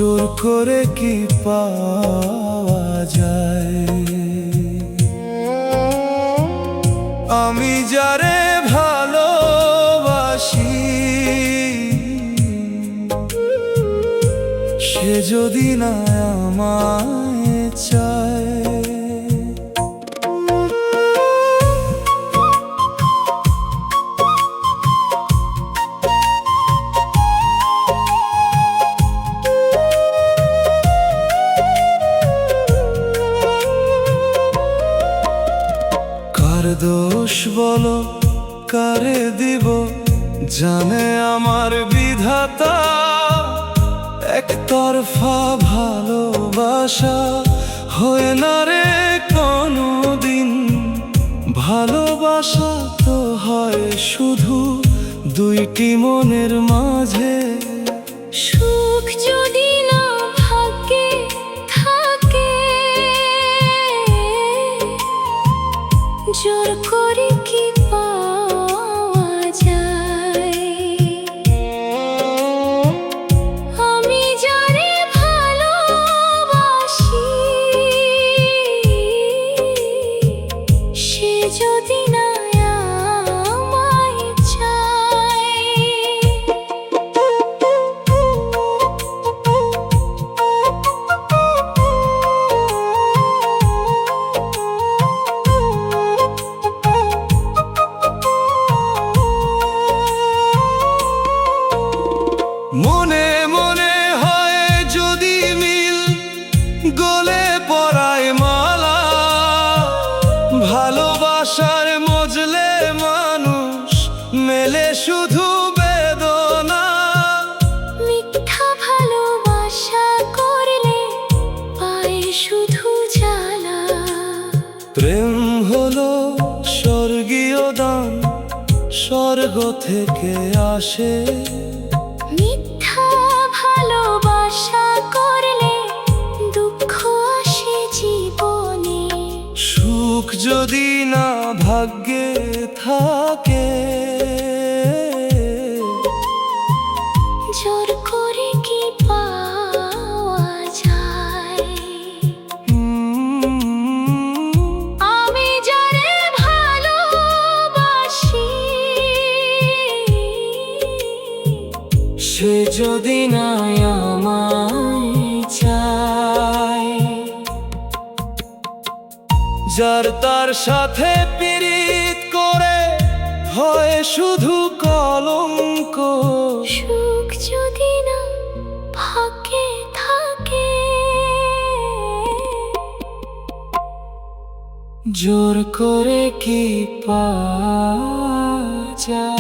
জোর করে কি পাওয়া যায়? আমি যারে ভালোবাসি সে যদি না আমায় চায়। কার দোষ বলো, কারে দিব, জানে আমার বিধাতা। একতরফা ভালোবাসা হয় না রে কোনোদিন। ভালোবাসা তো হয় শুধু দুইটি মনের মাঝে। সুখ যদি না ভাগ্যে থাকে, জোর করে কি পাওয়া যায়? আমি যারে ভালোবাসি সে যদি না আমায় চায়। মনে মনে হয় যদি মিল, গলে পড়ায় মালা। ভালোবাসার মজলে মানুষ মেলে শুধু বেদনা। মিথ্যা ভালোবাসা করলে পায় শুধু জ্বালা। প্রেম হলো স্বর্গীয় দান, স্বর্গ থেকে আসে। মিথ্যা ভালোবাসা করলে দুঃখ আসে জীবনে। সুখ যদি না ভাগ্যে থাকে, জোর করে কি পাওয়া যায়? আমি যারে ভালোবাসি সে যদি না আমায় চায়। যার তার সাথে পীড়িত করে হয় শুধু কলঙ্ক। সুখ যদি না ভাগ্যে থাকে, জোর করে কি পাওয়া যায়?